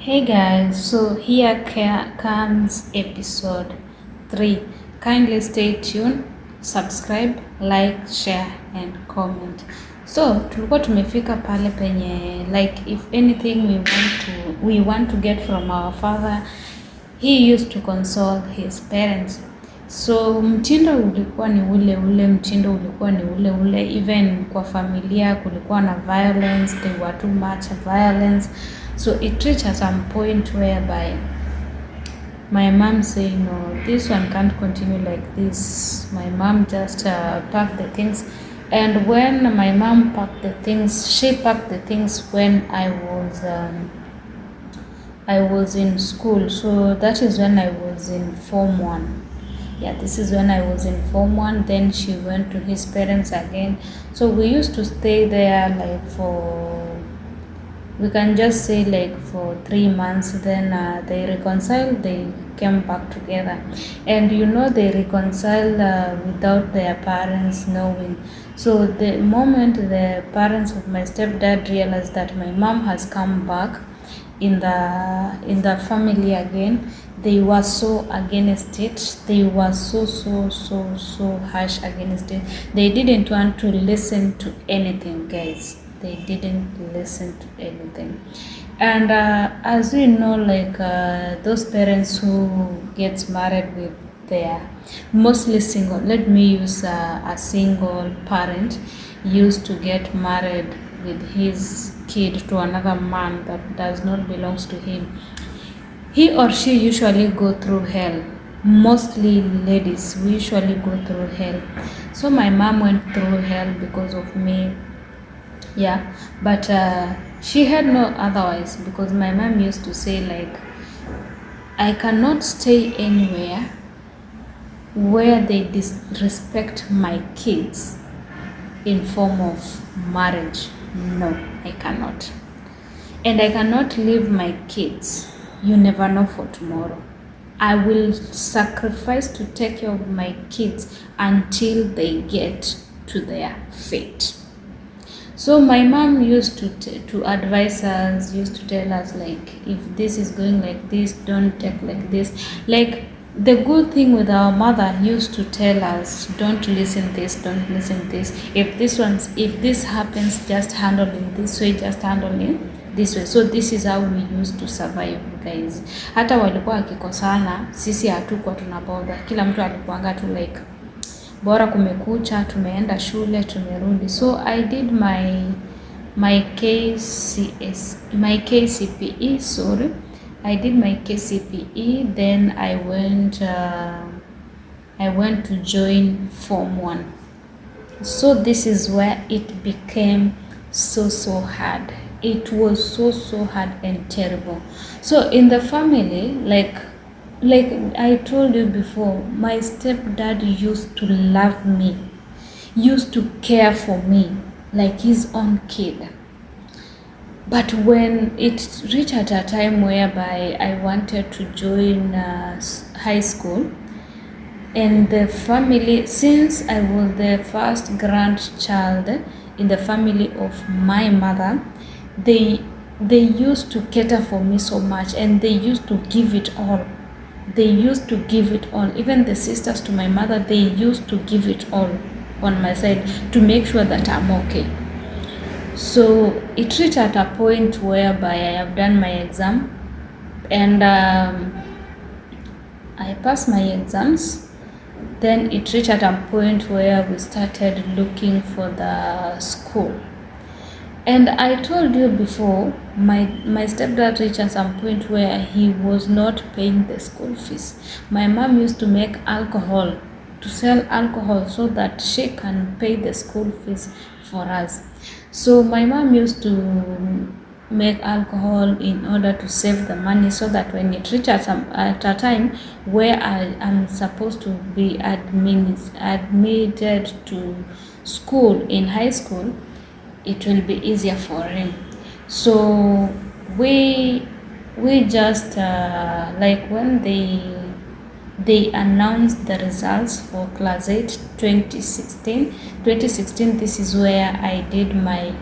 Hey guys, so here comes episode 3. Kindly stay tuned, subscribe, like, share and comment. So tulikuwa tumefika pale penye like if anything we want to get from our father, he used to console his parents. So mtindo ulikuwa ni ule, mtindo ulikuwa ni ule, even kwa familia kulikuwa na violence, there were too much violence. So it reached at some point whereby my mom said, no, this one can't continue like this. My mom just packed the things. And when my mom packed the things, she packed the things when I was in school. So that is when I was in Form 1. Yeah, this is when I was in Form 1. Then she went to his parents again. So we used to stay there like we can just say like for 3 months. Then they reconciled, they came back together, and they reconciled without their parents knowing. So the moment the parents of my stepdad realized that my mom has come back in the family again, they were so against it. They were so harsh against it. They didn't want to listen to anything, guys. They didn't listen to anything. And as we know, like those parents who gets married with their mostly single, let me use a single parent used to get married with his kid to another man that does not belongs to him. He or she usually go through hell. Mostly ladies, we usually go through hell. So my mom went through hell because of me. Yeah, but she had no otherwise, because my mom used to say like, I cannot stay anywhere where they disrespect my kids in form of marriage. No, I cannot. And I cannot leave my kids. You never know for tomorrow. I will sacrifice to take care of my kids until they get to their fate. So my mom used to advise us, used to tell us like, if this is going like this, don't take like this. Like the good thing with our mother used to tell us, don't listen this, don't listen this. If this happens, just handle it this way, just handle it this way. So this is how we used to survive, guys. Hata walikuwa wakikosana, sisi hatukuwa tunabother. Kila mtu alikuanga tu like, bora kumekucha, tumeenda shule, tumerudi. So I did my KCPE, sorry. I did my KCPE, then I went to join Form 1. So this is where it became so hard. It was so hard and terrible. So in the family, like I told you before, my stepdad used to love me, used to care for me like his own kid. But when it reached at a time whereby I wanted to join high school, and the family, since I was the first grandchild in the family of my mother, they used to cater for me so much, and they used to give it all. They used to give it all. Even the sisters to my mother, they used to give it all on my side to make sure that I'm okay. So it reached at a point whereby I have done my exam, and I passed my exams. Then it reached at a point where we started looking for the school. And I told you before, my stepdad reached at some point where he was not paying the school fees. My mom used to make alcohol, to sell alcohol so that she can pay the school fees for us. So my mom used to make alcohol in order to save the money, so that when it reached at a time where I am supposed to be admitted to school in high school, it will be easier for him. So we just like when they announced the results for class 8 2016, this is where I did my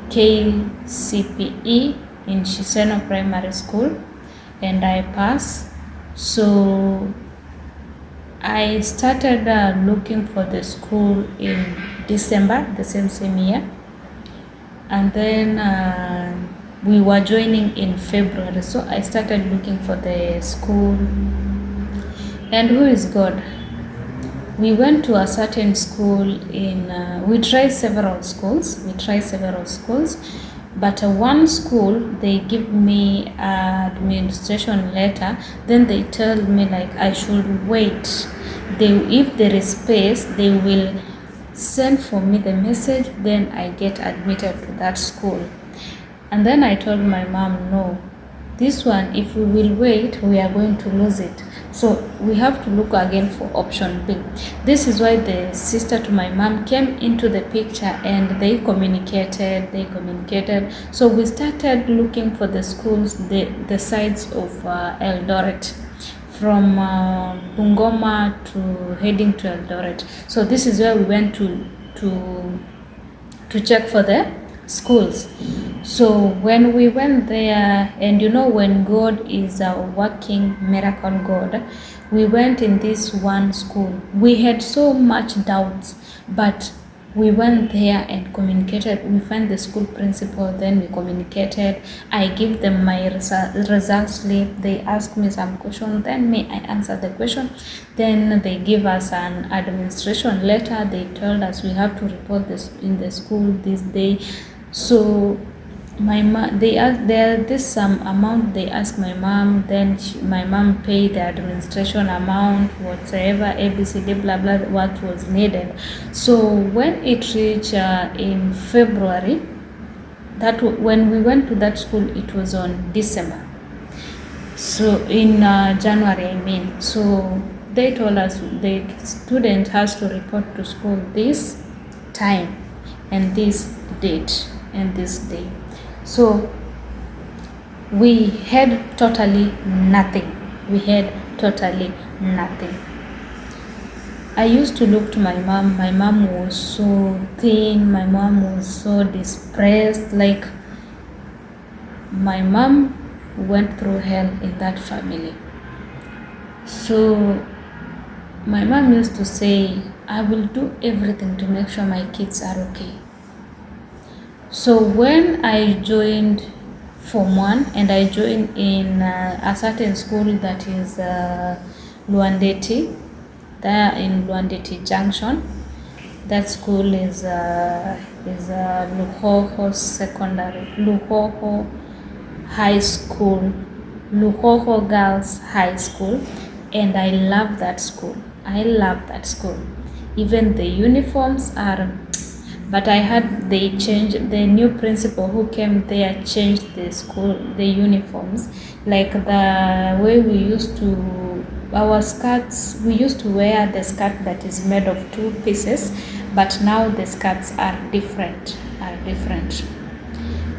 KCPE in Shiseno Primary School. and I passed. So I started looking for the school in December, the same year, and then we were joining in February. So I started looking for the school, and who is God? We went to a certain school we tried several schools, but one school, they give me an administration letter, then they tell me like I should wait. If there is space, they will send for me the message, then I get admitted to that school. And then I told my mom, no, this one, if we will wait, we are going to lose it. So we have to look again for option B. This is why the sister to my mom came into the picture, and they communicated. So we started looking for the schools, the sides of Eldoret, from Bungoma to heading to Eldoret. So this is where we went to check for the schools. So when we went there, and when God is a working miracle God, we went in this one school. We had so much doubts, but we went there and communicated. We found the school principal, then we communicated. I give them my result slip. They ask me some question, then I answer the question. Then they give us an administration letter. They told us we have to report this in the school this day. So my mom, this some amount they ask my mom, then my mom paid the administration amount, whatever, ABCD, blah blah, what was needed. So when it reached in February, when we went to that school, it was on December. So in January, I mean. So they told us the student has to report to school this time and this date and this day. So we had totally nothing. I used to look to my mom. My mom was so thin. My mom was so depressed. Like, my mom went through hell in that family. So my mom used to say, I will do everything to make sure my kids are okay. So when I joined Form 1, and I joined in a certain school that is Luandeti, there in Luandeti Junction. That school is Luhoho Secondary, Luhoho High School, Luhoho Girls High School, and I love that school. Even the uniforms are. But they changed, the new principal who came there changed the uniforms. Like the way we used to, our skirts, we used to wear the skirt that is made of 2 pieces, but now the skirts are different.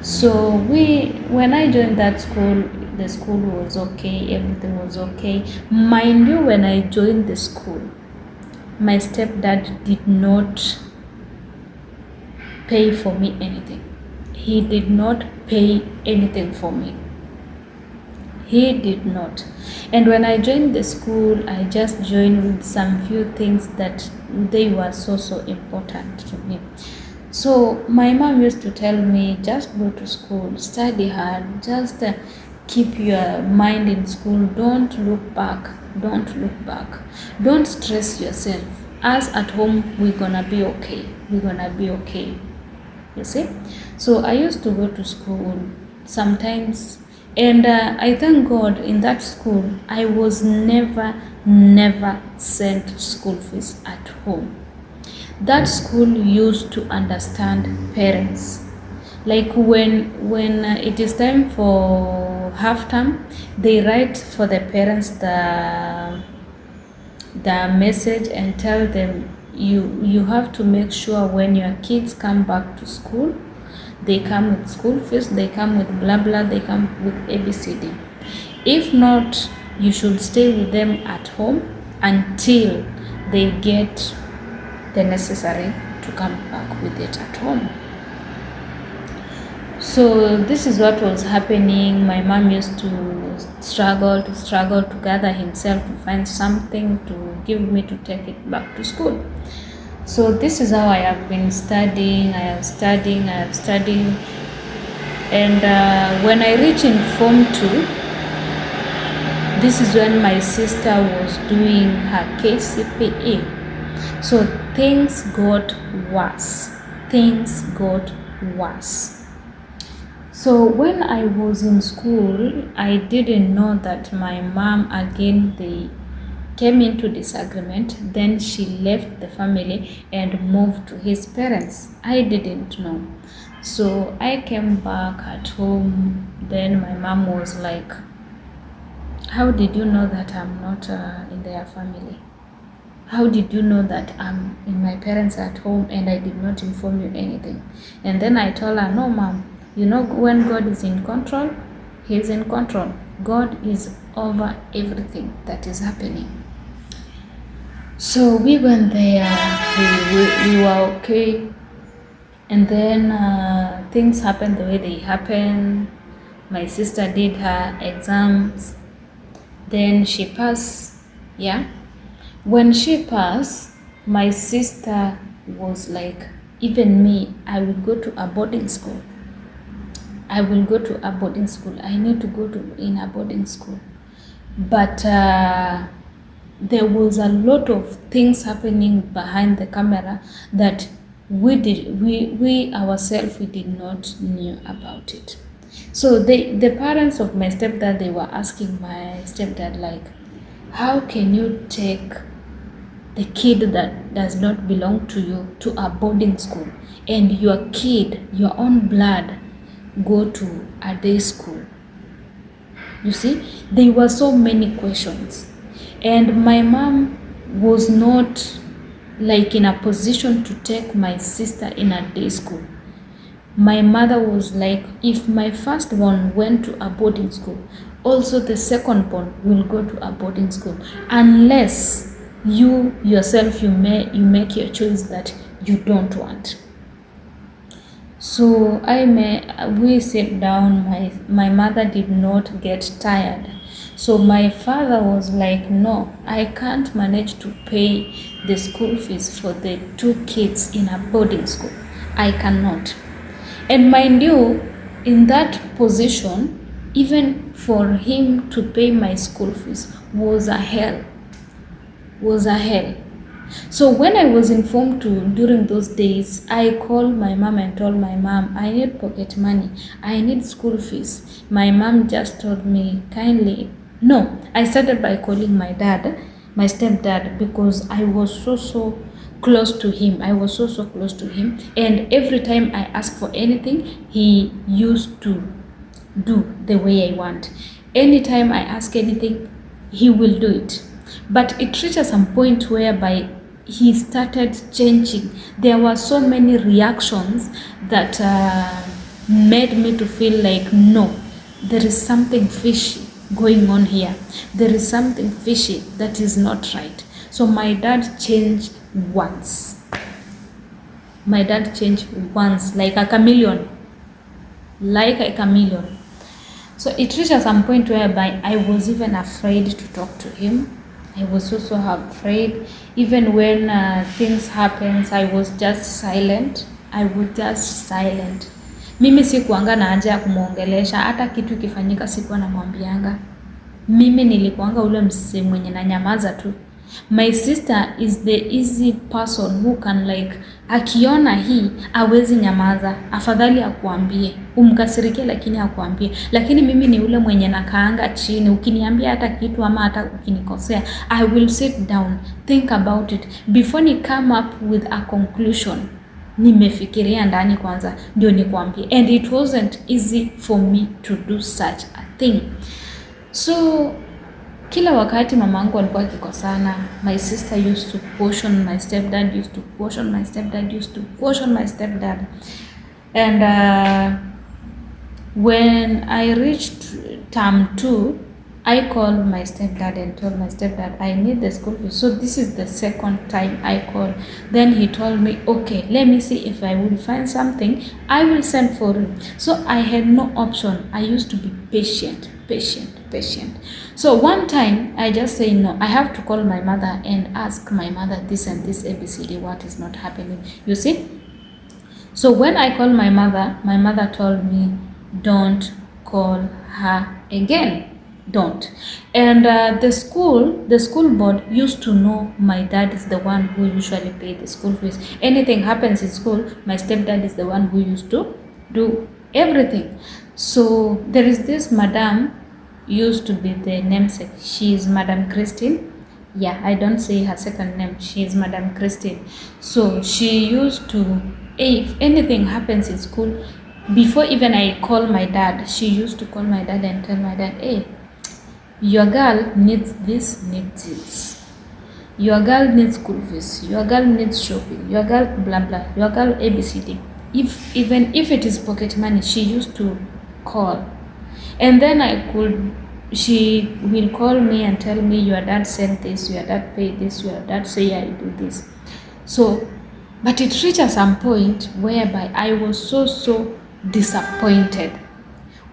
So when I joined that school, the school was okay, everything was okay. Mind you, when I joined the school, my stepdad did not pay for me anything. He did not pay anything for me. He did not. And when I joined the school, I just joined with some few things that they were so important to me. So my mom used to tell me, just go to school, study hard, just keep your mind in school, don't look back, don't stress yourself. Us at home, we're gonna be okay. You see? So I used to go to school sometimes, and I thank God in that school I was never sent school fees at home. That school used to understand parents. Like when it is time for half term, they write for the parents the message and tell them, you have to make sure when your kids come back to school, they come with school fees, they come with blah blah, they come with ABCD. If not, you should stay with them at home until they get the necessary to come back with it at home. So this is what was happening. My mom used to struggle to gather himself to find something to give me to take it back to school. So this is how I have been studying. I have studied, and when I reach in Form 2, this is when my sister was doing her KCPE. So things got worse. Things got worse. So when I was in school, I didn't know that my mom again, they came into disagreement. Then she left the family and moved to his parents. I didn't know. So I came back at home. Then my mom was like, how did you know that I'm not in their family? How did you know that I'm in my parents at home and I did not inform you anything? And then I told her, no, mom, you know, when God is in control, He is in control. God is over everything that is happening. So we went there, we were okay. And then things happened the way they happened. My sister did her exams. Then she passed, yeah. When she passed, my sister was like, even me, I will go to a boarding school. I will go to a boarding school. I need to go to in a boarding school. But there was a lot of things happening behind the camera that we ourselves, we did not knew about it. So the parents of my stepdad, they were asking my stepdad, like, how can you take the kid that does not belong to you to a boarding school, and your kid, your own blood, go to a day school? You see, there were so many questions, and my mom was not like in a position to take my sister in a day school. My mother was like, if my firstborn went to a boarding school, also the secondborn will go to a boarding school, unless you yourself, you make your choice that you don't want. So we sat down. My mother did not get tired. So my father was like, no, I can't manage to pay the school fees for the 2 kids in a boarding school. I cannot. And mind you, in that position, even for him to pay my school fees was a hell. So when I was informed during those days, I called my mom and told my mom, I need pocket money. I need school fees. My mom just told me, kindly. No, I started by calling my dad, my stepdad, because I was so close to him. I was so close to him. And every time I asked for anything, he used to do the way I want. Anytime I ask anything, he will do it. But it reached some point whereby he started changing. There were so many reactions that made me to feel like, no, there is something fishy going on here. There is something fishy that is not right. So my dad changed once. My dad changed once, like a chameleon. So it reached some point whereby I was even afraid to talk to him. I was also afraid. Even when things happens, I was just silent. Mimi sikuanga na haja ya kumuongelesha, hata kitu kifanyika sikuwa namwambianga. Mimi nilikuanga ule msee mwenye na nyamaza tu. My sister is the easy person who can like, akiona hii hawezi nyamaza, afadhali akuambie, umkasirikie lakini akuambie. Lakini mimi ni ule mwenye nakaanga chini, ukiniambia hata kitu ama hata ukinikosea, I will sit down, think about it before ni come up with a conclusion. Nimefikiria ndani kwanza ndio nikwambie, and it wasn't easy for me to do such a thing. So kila wakati mamangu alikuwa akikosana, my sister used to caution my stepdad, And when I reached term 2, I called my stepdad and told my stepdad I need the school fees. So this is the second time I called. Then he told me, okay, let me see if I will find something. I will send for you. So I had no option. I used to be patient. So one time I just say no, I have to call my mother and ask my mother this and this ABCD, what is not happening. You see? So when I called my mother told me, don't call her again. Don't. And the school board used to know my dad is the one who usually pay the school fees. Anything happens in school, my stepdad is the one who used to do everything. So there is this madam, used to be the namesake. She is Madam Christine. Yeah, I don't say her second name. She is Madam Christine. So she used to, if anything happens in school, before even I call my dad, she used to call my dad and tell my dad, hey, your girl needs this, needs this. Your girl needs school fees. Your girl needs shopping. Your girl blah blah. Your girl ABCD. Even if it is pocket money, she used to call. And then she will call me and tell me, your dad sent this, your dad paid this, your dad say I do this. So, but it reached some point whereby I was so disappointed.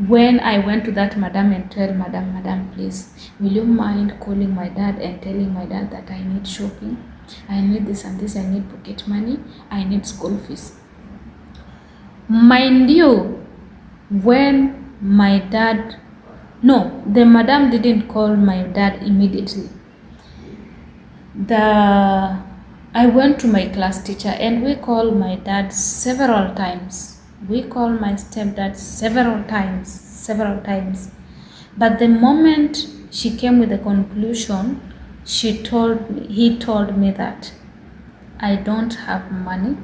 When I went to that madam and tell madam, please, will you mind calling my dad and telling my dad that I need shopping, I need this and this, I need pocket money, I need school fees. Mind you, when my dad, no, the madam didn't call my dad immediately. I went to my class teacher and we called my dad several times. We called my stepdad several times. But the moment she came with the conclusion, he told me that I don't have money.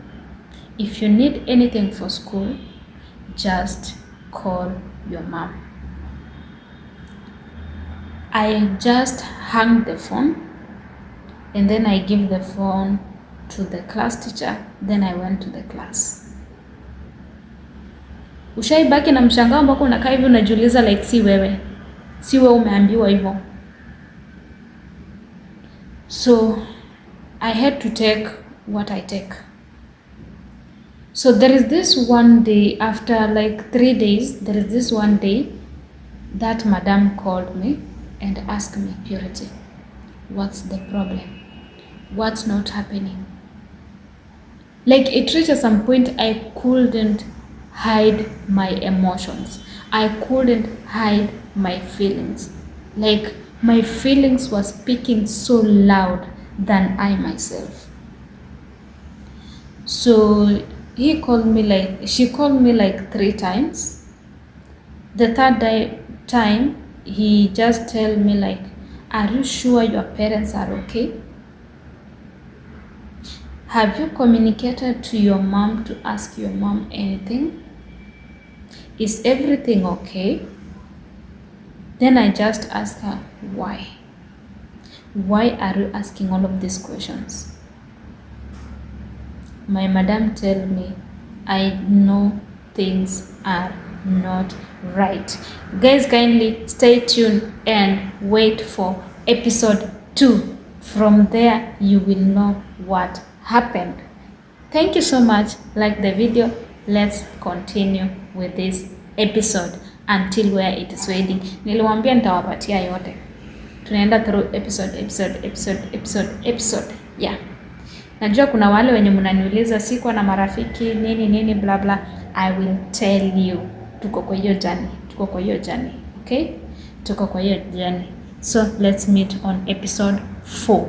If you need anything for school, just call your mom. I just hung the phone and then I give the phone to the class teacher. Then I went to the class. Ushaibaki na mshangao ambako unakaa hivi unajiuliza like si wewe umeambiwa hivyo. So I had to take what I take. So there is this one day, after like 3 days, there is this one day that madam called me and asked me, Purity, what's the problem? What's not happening? Like it reached some point I couldn't hide my emotions. I couldn't hide my feelings. Like my feelings was speaking so loud than I myself. So she called me like 3 times. The third time, he just tell me like, are you sure your parents are okay? Have you communicated to your mom to ask your mom anything? Is everything okay? Then I just asked her, why? Why are you asking all of these questions? My madam tell me, I know things are not right. Guys, kindly stay tuned and wait for episode 2. From there, you will know what happened. Thank you so much. Like the video. Let's continue with this episode until where it is waiting. Niliwaambia nitawapatia yote. Tunaenda through episode. Yeah. Najua kuna wale wenye mnaniuliza sikuwa na marafiki nini bla bla. I will tell you. Tuko kwa hiyo journey. Okay? Tuko kwa hiyo journey. So let's meet on episode 4.